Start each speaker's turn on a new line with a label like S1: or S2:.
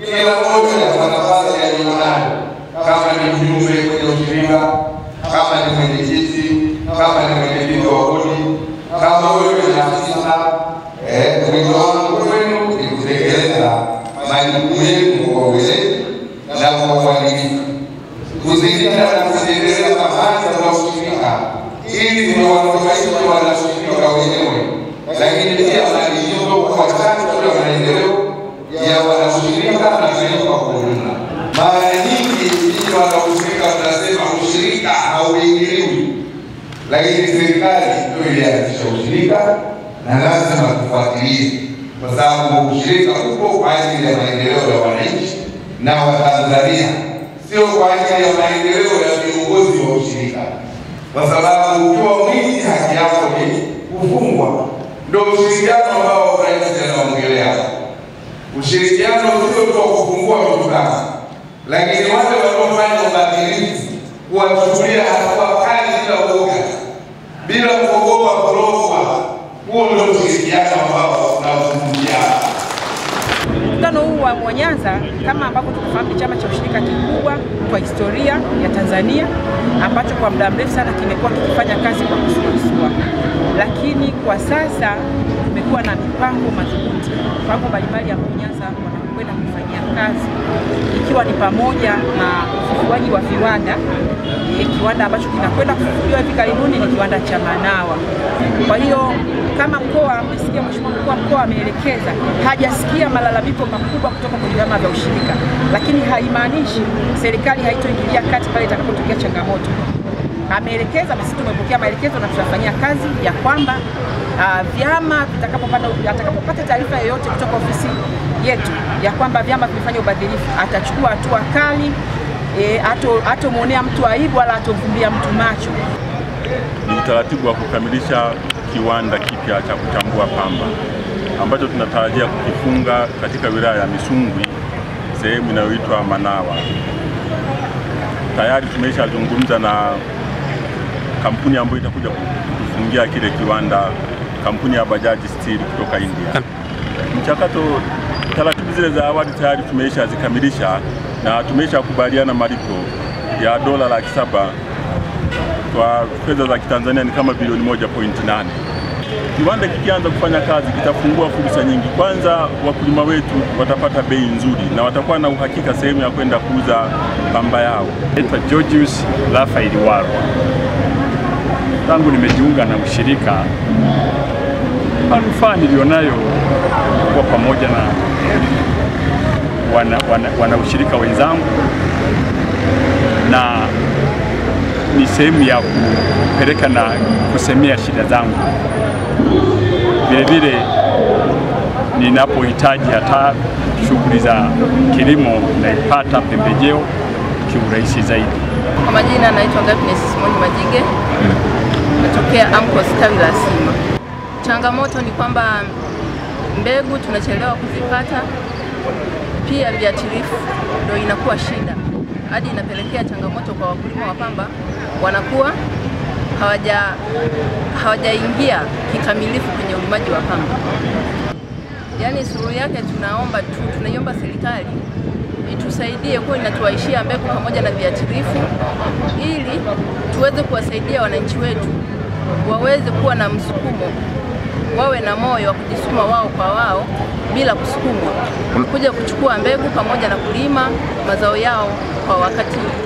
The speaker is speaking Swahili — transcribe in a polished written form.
S1: kila mmoja kwa nafasi aliyonayo, kama ni mjumbe kwenye ushirika, kama ni mwenyekiti, kama ni mwenyekiti wa bodi, kama wewe ni afisa, wito wangu kwenu ni kutekeleza majukumu yenu kwa weledi na kwa uadilifu, kuzingatia na kuendeleza kamati za ushirika ili ziwanufaishe wanashirika wenyewe, lakini pia mali hizo kwa chanzo cha maendeleo ya wanashirika na taifa kwa ujumla. Mara nyingi sisi wanashirika tunasema ushirika hauingiliwi, lakini serikali ndio ilianzisha ushirika na lazima tufuatilie, kwa sababu ushirika uko kwa ajili ya maendeleo ya wananchi na Watanzania, sio kwa ajili ya maendeleo ya viongozi wa ushirika. Kwa sababu ukiwa mwizi haki yako ni kufungwa. Ndio ushirikiano ambao rais anaongelea. Ushirikiano sio tu kufungua mikutano, lakini wale wanaofanya ubadhirifu kuwachukulia hatua kali bila uoga, bila kuogopa kurogwa. Huo ndio ushirikiano ambao tunazungumzia.
S2: Mkutano huu wa Nyanza, kama ambavyo tunafahamu, chama cha ushirika kikubwa kwa historia ya Tanzania ambacho kwa muda mrefu sana kimekuwa kikifanya kazi kwa kusuasua, lakini kwa sasa tumekuwa na mipango madhubuti, mipango mbalimbali ya Nyanza wanakwenda kufanyia kazi, ikiwa ni pamoja na ufufuaji wa viwanda. Kiwanda ambacho kinakwenda kufunguliwa hivi karibuni ni kiwanda cha Manawa. Kwa hiyo kama mkoa, mmesikia Mheshimiwa Mkuu wa Mkoa ameelekeza, hajasikia malalamiko makubwa kutoka kwenye vyama vya ushirika, lakini haimaanishi serikali haitoingilia kati pale itakapotokea changamoto. Ameelekeza, basi tumepokea maelekezo na tutafanyia kazi ya kwamba vyama atakapopata taarifa yoyote kutoka ofisi yetu ya kwamba vyama vimefanya ubadhirifu, atachukua hatua kali. Hatomuonea mtu aibu wala hatovumbia mtu macho.
S3: Ni utaratibu wa kukamilisha kiwanda kipya cha kuchambua pamba ambacho tunatarajia kukifunga katika wilaya ya Misungwi, sehemu inayoitwa Manawa. Tayari tumeshazungumza na kampuni ambayo itakuja kufungia kile kiwanda, kampuni ya Bajaj Steel kutoka India. Mchakato, taratibu zile za awali tayari tumeshazikamilisha na tumeshakubaliana malipo ya dola 700,000 kwa fedha za Kitanzania ni kama bilioni 1.8. Kiwanda kikianza kufanya kazi kitafungua fursa nyingi. Kwanza, wakulima wetu watapata bei nzuri na watakuwa na uhakika sehemu ya kwenda kuuza pamba yao.
S4: Naitwa Georgius Rafael Warwa. Tangu nimejiunga na ushirika, manufaa nilionayo kwa pamoja na wana ushirika wenzangu, na ni sehemu ya kupeleka na kusemea shida zangu. Vile vile ninapohitaji hata shughuli za kilimo naipata pembejeo kiurahisi zaidi.
S5: Kwa majina naitwa Happiness Simon Majige, natokea AMCOS tawi la Sima. Changamoto ni kwamba mbegu tunachelewa kuzipata, pia viuatilifu ndio inakuwa shida, hadi inapelekea changamoto kwa wakulima wa pamba, wanakuwa hawajaingia kikamilifu kwenye ulimaji wa pamba. Yaani suluhu yake tunaiomba serikali itusaidie kwa inatuaishia mbegu pamoja na viuatilifu, ili tuweze kuwasaidia wananchi wetu waweze kuwa na msukumo, wawe na moyo wa kujisukuma wao kwa wao bila kusukumwa, kuja kuchukua mbegu pamoja na kulima mazao yao kwa wakati